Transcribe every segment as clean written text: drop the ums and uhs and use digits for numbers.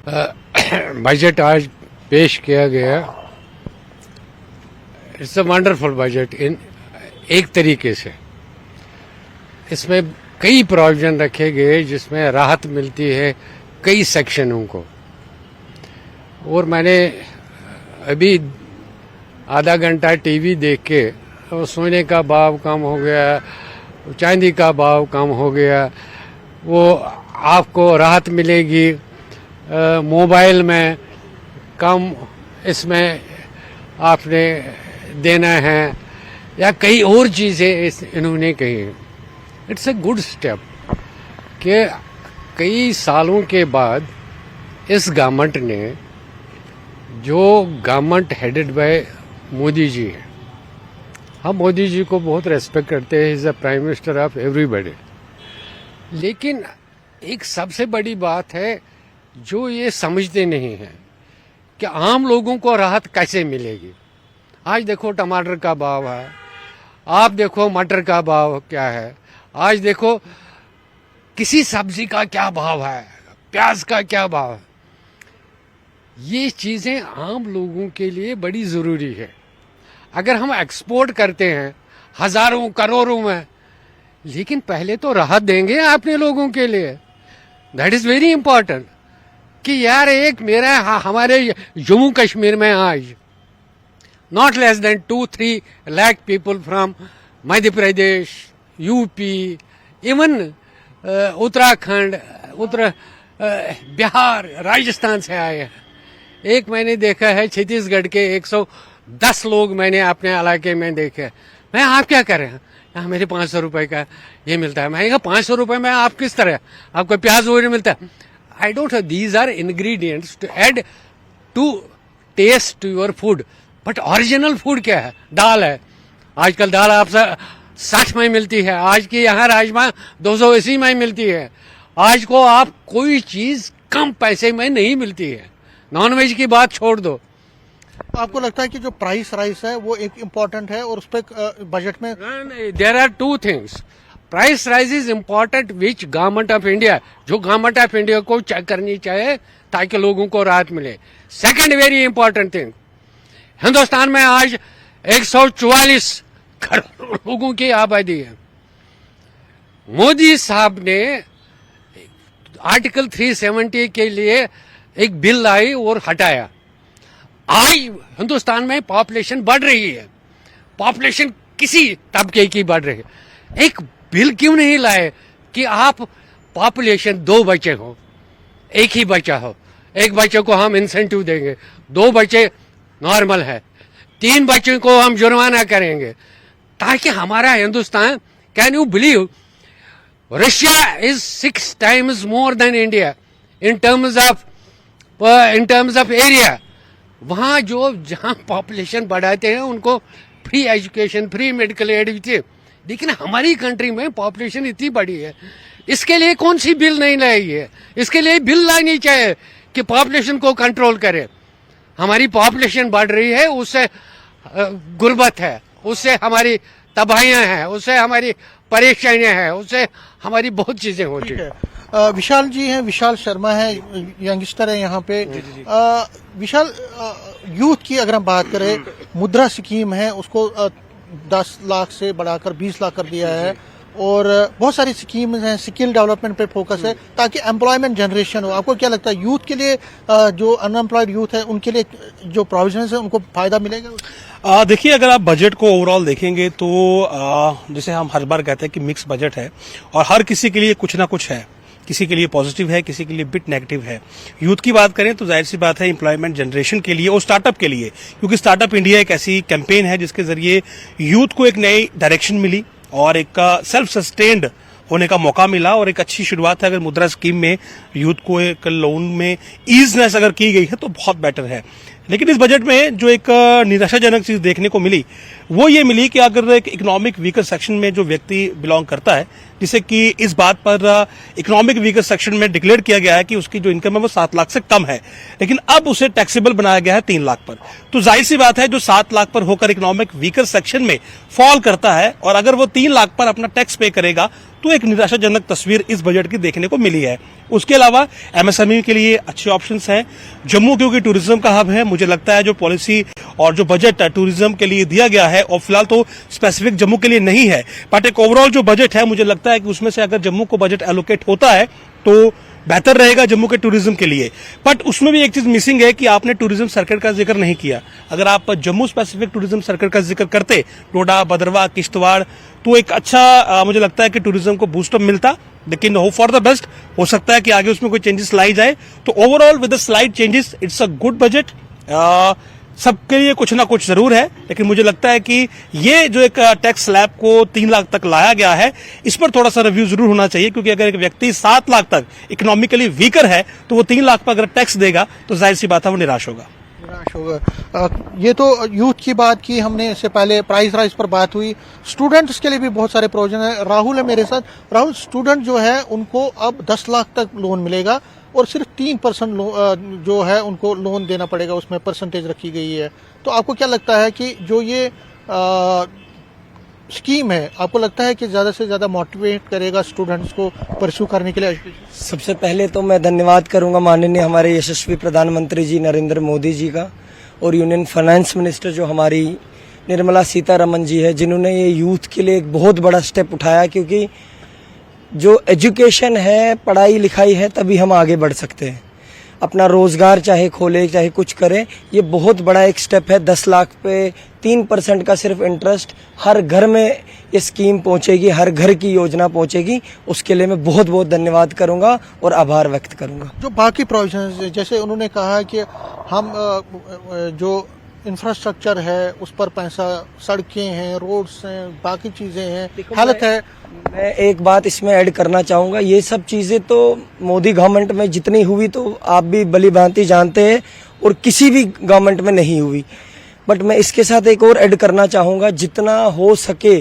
Budget आज पेश किया गया। It's a wonderful budget in एक तरीके से। इसमें कई प्रोविजन रखे गए जिसमें राहत मिलती है कई सेक्शनों को। और मैंने अभी आधा घंटा टीवी देख के सोने का भाव कम हो गया, चांदी का भाव कम हो गया, वो आपको राहत मिलेगी मोबाइल में कम इसमें आपने देना है, या कई और चीज़ें इन्होंने कही। इट्स ए गुड स्टेप कि कई सालों के बाद इस गवर्नमेंट ने, जो government headed by Modi ji है, हम मोदी जी को बहुत रेस्पेक्ट करते हैं, is the prime minister of everybody, लेकिन एक सबसे बड़ी बात है जो ये समझते नहीं हैं कि आम लोगों को राहत कैसे मिलेगी। आज देखो टमाटर का भाव है, आप देखो मटर का भाव क्या है, आज देखो किसी सब्जी का क्या भाव है, प्याज का क्या भाव है। ये चीजें आम लोगों के लिए बड़ी जरूरी है। अगर हम एक्सपोर्ट करते हैं हजारों करोड़ों में, लेकिन पहले तो राहत देंगे अपने लोगों के लिए। दैट इज वेरी इंपॉर्टेंट कि यार एक मेरा हमारे जम्मू कश्मीर में आज not less than 2-3 lakh people from Madhya Pradesh, UP, even Uttarakhand, Bihar, Rajasthan से आए हैं। एक मैंने देखा है छत्तीसगढ़ के 110 लोग मैंने अपने इलाके में देखे। मैं आप क्या कर रहे हैं? यहाँ मेरे 500 रुपए का ये मिलता है। मैंने कहा 500 रुपए में आप किस तरह, आपको प्याज वगैरह मिलता है? I don't know, these are ingredients to add to taste to your food. But original food क्या है? दाल है। आजकल दाल आपसे 60 में मिलती है, आज की यहाँ राजमा 280 में मिलती है। आज को आप कोई चीज कम पैसे में नहीं मिलती है। नॉन वेज की बात छोड़ दो। आपको लगता है कि जो प्राइस राइस है वो एक इम्पोर्टेंट है और उस पर बजट में there are two things. Price rise is important which government of India, जो गवर्नमेंट ऑफ इंडिया को चेक करनी चाहिए ताकि लोगों को राहत मिले। Second very important thing, Hindustan में आज 144 करोड़ लोगों की आबादी है। मोदी साहब ने आर्टिकल 370 के लिए एक बिल लाई और हटाया। आज हिंदुस्तान में पॉपुलेशन बढ़ रही है, पॉपुलेशन किसी तबके की बढ़ रही है। एक बिल क्यों नहीं लाए कि आप पॉपुलेशन 2 बच्चे हो, एक ही बच्चा हो, एक बच्चे को हम इंसेंटिव देंगे, 2 बच्चे नॉर्मल है, 3 बच्चों को हम जुर्माना करेंगे, ताकि हमारा Hindustan, can you believe, Russia is 6 times more than India in terms of area. वहां जो जहां पॉपुलेशन बढ़ाते हैं उनको free education, free medical aid भी थे, लेकिन हमारी कंट्री में पॉपुलेशन इतनी बड़ी है, इसके लिए कौन सी बिल नहीं लाई है? इसके लिए बिल लानी चाहिए कि पॉपुलेशन को कंट्रोल करे। हमारी पॉपुलेशन बढ़ रही है, उससे गुर्बत है, उससे हमारी तबाहियां हैं, उससे हमारी परेशानियां हैं, उससे हमारी बहुत चीजें होती है। विशाल जी हैं, विशाल शर्मा है, यंगस्टर है यहाँ पे। विशाल, यूथ की अगर हम बात करें, मुद्रा स्कीम है, उसको 10 लाख से बढ़ाकर 20 लाख कर दिया है, और बहुत सारी स्कीम्स हैं, स्किल डेवलपमेंट पे फोकस है ताकि एम्प्लॉयमेंट जनरेशन हो। आपको क्या लगता है यूथ के लिए, जो अनएम्प्लॉयड यूथ है उनके लिए जो प्रोविजन है उनको फायदा मिलेगा? देखिए, अगर आप बजट को ओवरऑल देखेंगे तो जैसे हम हर बार कहते हैं कि मिक्स बजट है और हर किसी के लिए कुछ ना कुछ है। किसी के लिए पॉजिटिव है, किसी के लिए बिट नेगेटिव है। यूथ की बात करें तो जाहिर सी बात है एम्प्लॉयमेंट जनरेशन के लिए और स्टार्टअप के लिए, क्योंकि स्टार्टअप इंडिया एक ऐसी कैंपेन है जिसके जरिए यूथ को एक नई डायरेक्शन मिली और एक सेल्फ सस्टेन्ड होने का मौका मिला, और एक अच्छी शुरुआत है। अगर मुद्रा स्कीम में यूथ को एक लोन में ईजनेस अगर की गई है तो बहुत बेटर है। लेकिन इस बजट में जो एक निराशाजनक चीज देखने को मिली वो ये मिली कि अगर एक इकोनॉमिक वीकर सेक्शन में जो व्यक्ति बिलोंग करता है, जिसे कि इस बात पर इकोनॉमिक वीकर सेक्शन में डिक्लेयर किया गया है कि उसकी जो इनकम है वो 7 लाख से कम है, लेकिन अब उसे टैक्सेबल बनाया गया है 3 लाख पर। तो जाहिर सी बात है जो 7 लाख पर होकर इकोनॉमिक वीकर सेक्शन में फॉल करता है और अगर वो 3 लाख पर अपना टैक्स पे करेगा तो एक निराशाजनक तस्वीर इस बजट की देखने को मिली है। उसके अलावा एमएसएमई के लिए अच्छे ऑप्शंस हैं। जम्मू क्योंकि टूरिज्म का हब है, मुझे लगता है जो पॉलिसी और जो बजट टूरिज्म के लिए दिया गया है और फिलहाल तो स्पेसिफिक जम्मू के लिए नहीं है, बट एक ओवरऑल जो बजट है मुझे लगता है कि उसमें से अगर जम्मू को बजट एलोकेट होता है तो बेहतर रहेगा जम्मू के टूरिज्म के लिए। बट उसमें भी एक चीज मिसिंग है कि आपने टूरिज्म सर्किट का जिक्र नहीं किया। अगर आप जम्मू स्पेसिफिक टूरिज्म सर्किट का जिक्र करते, डोडा, भद्रवाह, किश्तवाड़, तो एक अच्छा मुझे लगता है कि टूरिज्म को बूस्टअप मिलता। लेकिन होप फॉर द बेस्ट, हो सकता है कि आगे उसमें कोई चेंजेस लाई जाए। तो overall with the slide changes it's a good budget. सबके लिए कुछ ना कुछ जरूर है, लेकिन मुझे लगता है कि ये जो एक टैक्स स्लैब को 3 लाख तक लाया गया है, इस पर थोड़ा सा रिव्यू जरूर होना चाहिए, क्योंकि अगर एक व्यक्ति 7 लाख तक इकोनॉमिकली वीकर है तो वो 3 लाख पर अगर टैक्स देगा तो जाहिर सी बात है वो निराश होगा। ये तो यूथ की बात की हमने, इससे पहले प्राइस राइज पर बात हुई। स्टूडेंट्स के लिए भी बहुत सारे प्रोविजन है। राहुल है मेरे साथ। राहुल, स्टूडेंट जो है उनको अब 10 लाख तक लोन मिलेगा और सिर्फ 3% जो है उनको लोन देना पड़ेगा, उसमें परसेंटेज रखी गई है। तो आपको क्या लगता है कि जो ये स्कीम है, आपको लगता है कि ज़्यादा से ज़्यादा मोटिवेट करेगा स्टूडेंट्स को परस्यू करने के लिए? सबसे पहले तो मैं धन्यवाद करूंगा माननीय हमारे यशस्वी प्रधानमंत्री जी नरेंद्र मोदी जी का, और यूनियन फाइनेंस मिनिस्टर जो हमारी निर्मला सीतारमन जी है, जिन्होंने ये यूथ के लिए एक बहुत बड़ा स्टेप उठाया। क्योंकि जो एजुकेशन है, पढ़ाई लिखाई है, तभी हम आगे बढ़ सकते हैं। अपना रोजगार चाहे खोले चाहे कुछ करें, ये बहुत बड़ा एक स्टेप है। 10 लाख पे 3% का सिर्फ इंटरेस्ट, हर घर में ये स्कीम पहुंचेगी, हर घर की योजना पहुंचेगी। उसके लिए मैं बहुत बहुत धन्यवाद करूंगा और आभार व्यक्त करूंगा। जो बाकी प्रोविजन, जैसे उन्होंने कहा कि हम जो इंफ्रास्ट्रक्चर है उस पर पैसा, सड़कें हैं, रोड्स हैं, बाकी चीजें हैं, हेल्थ है। मैं एक बात इसमें ऐड करना चाहूंगा, ये सब चीजें तो मोदी गवर्नमेंट में जितनी हुई तो आप भी भली भांति जानते हैं, और किसी भी गवर्नमेंट में नहीं हुई। बट मैं इसके साथ एक और ऐड करना चाहूंगा, जितना हो सके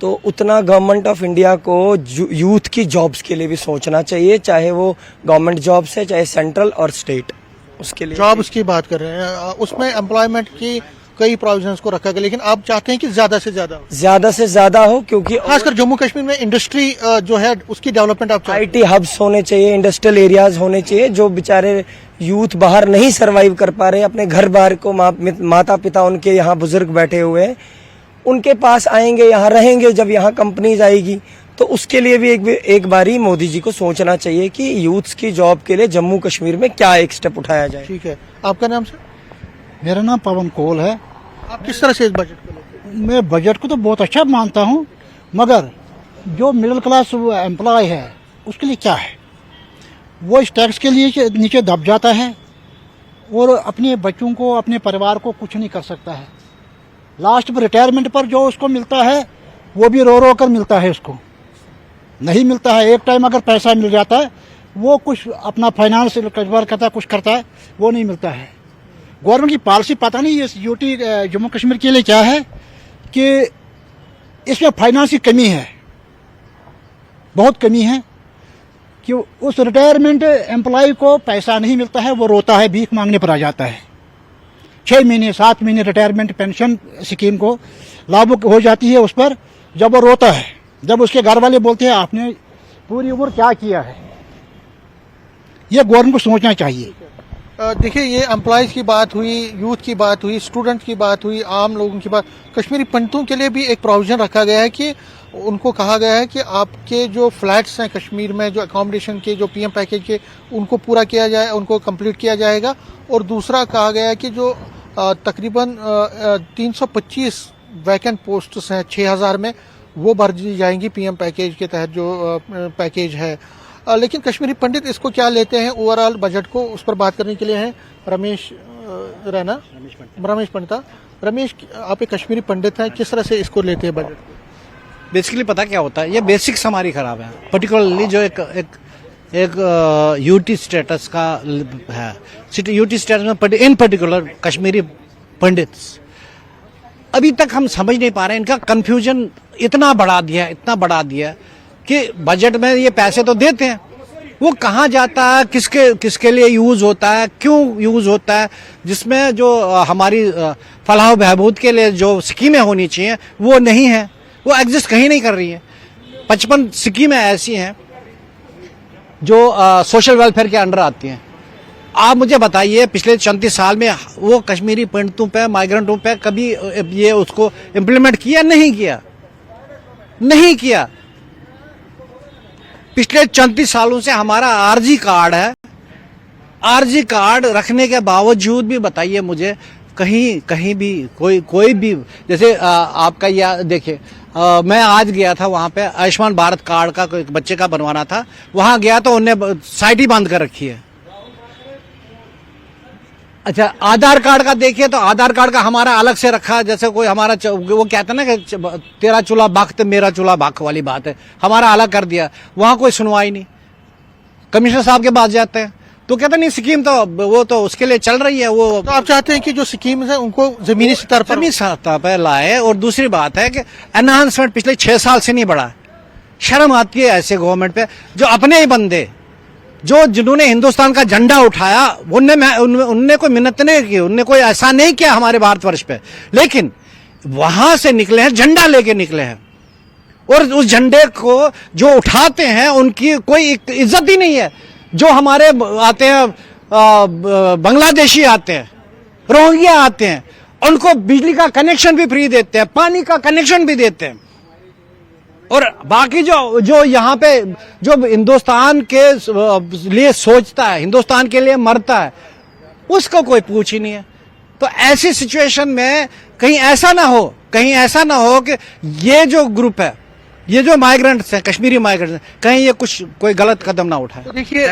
तो उतना गवर्नमेंट ऑफ इंडिया को यूथ की जॉब्स के लिए भी सोचना चाहिए, चाहे वो गवर्नमेंट जॉब्स है चाहे सेंट्रल और स्टेट। उसके लिए जॉब्स की बात कर रहे हैं, उसमें एम्प्लॉयमेंट की कई प्रोविजंस को रखा गया, लेकिन आप चाहते हैं कि ज्यादा से ज्यादा हो, क्योंकि खासकर जम्मू कश्मीर में इंडस्ट्री जो है उसकी डेवलपमेंट आप चाहते हैं। आईटी हब्स होने चाहिए, इंडस्ट्रियल एरियाज होने चाहिए, जो बेचारे यूथ बाहर नहीं सरवाइव कर पा रहे, अपने घर बाहर को माता पिता उनके यहाँ बुजुर्ग बैठे हुए हैं, उनके पास आएंगे, यहाँ रहेंगे। जब यहाँ कंपनीज आएगी तो उसके लिए भी एक बारी मोदी जी को सोचना चाहिए कि यूथ्स की जॉब के लिए जम्मू कश्मीर में क्या एक स्टेप उठाया जाए। ठीक है, आपका नाम सर? मेरा नाम पवन कोल है। आप किस तरह से इस बजट को लेते हैं? मैं बजट को तो बहुत अच्छा मानता हूं, मगर जो मिडिल क्लास एम्प्लॉय है उसके लिए क्या है? वो इस टैक्स के लिए नीचे दब जाता है और अपने बच्चों को, अपने परिवार को कुछ नहीं कर सकता है। लास्ट में रिटायरमेंट पर जो उसको मिलता है वो भी रो रो कर मिलता है, उसको नहीं मिलता है। एक टाइम अगर पैसा मिल जाता है, वो कुछ अपना फाइनेंस कारोबार करता है, कुछ करता है, वो नहीं मिलता है। गवर्नमेंट की पॉलिसी पता नहीं ये यूटी जम्मू कश्मीर के लिए क्या है कि इसमें फाइनेंस की कमी है, बहुत कमी है, कि उस रिटायरमेंट एम्प्लॉय को पैसा नहीं मिलता है, वो रोता है, भीख मांगने पर आ जाता है। 6 महीने 7 महीने रिटायरमेंट पेंशन स्कीम को लागू हो जाती है उस पर, जब वो रोता है, जब उसके घर वाले बोलते हैं आपने पूरी उम्र क्या किया है। ये गवर्नमेंट को सोचना चाहिए। देखिए, ये एम्प्लॉयज की बात हुई, यूथ की बात हुई, स्टूडेंट की बात हुई, आम लोगों की बात। कश्मीरी पंडितों के लिए भी एक प्रोविजन रखा गया है कि उनको कहा गया है कि आपके जो फ्लैट्स हैं कश्मीर में, जो अकोमोडेशन के, जो पीएम पैकेज के, उनको पूरा किया जाए, उनको कंप्लीट किया जाएगा। और दूसरा कहा गया है कि जो तकरीबन 325 वैकेंट पोस्ट्स हैं 6000 में, वो भर दी जाएंगी पीएम पैकेज के तहत, जो पैकेज है। लेकिन कश्मीरी पंडित इसको क्या लेते हैं ओवरऑल बजट को, उस पर बात करने के लिए हैं रमेश पंडिता। रमेश, आप एक कश्मीरी पंडित हैं, किस तरह से इसको लेते हैं बजट को? बेसिकली पता क्या होता है, ये बेसिक्स हमारी खराब है। पर्टिकुलरली जो एक यूटी स्टेटस का है, यूटी स्टेटस में इन पर्टिकुलर कश्मीरी पंडित्स, अभी तक हम समझ नहीं पा रहे हैं। इनका कंफ्यूजन इतना बढ़ा दिया कि बजट में ये पैसे तो देते हैं, वो कहाँ जाता है, किसके लिए यूज होता है, क्यों यूज होता है, जिसमें जो हमारी फलाह बहबूद के लिए जो स्कीमें होनी चाहिए वो नहीं है, वो एग्जिस्ट कहीं नहीं कर रही है। 55 स्कीमें ऐसी हैं जो सोशल वेलफेयर के अंडर आती हैं। आप मुझे बताइए पिछले 34 साल में वो कश्मीरी पंडितों पे, माइग्रेंटों पे कभी ये उसको इम्प्लीमेंट किया? नहीं किया, नहीं किया। पिछले 34 सालों से हमारा आरजी कार्ड है, आरजी कार्ड रखने के बावजूद भी बताइए मुझे कहीं भी कोई भी, जैसे आपका यह देखिए, मैं आज गया था वहां पे, आयुष्मान भारत कार्ड का कोई बच्चे का बनवाना था, वहां गया तो उन्होंने साइट ही बंद कर रखी है। अच्छा, आधार कार्ड का देखिए तो आधार कार्ड का हमारा अलग से रखा, जैसे कोई हमारा वो कहते हैं ना कि तेरा चूल्हा बख्त मेरा चूल्हा बख वाली बात है, हमारा अलग कर दिया। वहां कोई सुनवाई नहीं, कमिश्नर साहब के पास जाते हैं तो कहते नहीं स्कीम तो वो तो उसके लिए चल रही है। वो तो आप चाहते हैं कि जो स्कीम्स है उनको जमीनी स्तर पर लाए। और दूसरी बात है कि एनहांसमेंट पिछले 6 साल से नहीं बढ़ा। शर्म आती है ऐसे गवर्नमेंट पे, जो अपने ही बंदे, जिन्होंने हिंदुस्तान का झंडा उठाया, उनने कोई मिन्नत नहीं की, उनने कोई ऐसा नहीं किया हमारे भारतवर्ष पे, लेकिन वहां से निकले हैं, झंडा लेके निकले हैं, और उस झंडे को जो उठाते हैं उनकी कोई इज्जत ही नहीं है। जो हमारे आते हैं, बांग्लादेशी आते हैं, रोहिंग्या आते हैं, उनको बिजली का कनेक्शन भी फ्री देते हैं, पानी का कनेक्शन भी देते हैं, और बाकी जो यहाँ पे जो हिंदुस्तान के लिए सोचता है, हिंदुस्तान के लिए मरता है, उसको कोई पूछ ही नहीं है। तो ऐसी सिचुएशन में कहीं ऐसा ना हो कि ये जो ग्रुप है, ये जो माइग्रेंट्स हैं, कश्मीरी माइग्रेंट्स हैं, कहीं ये कोई गलत कदम ना उठाए। देखिए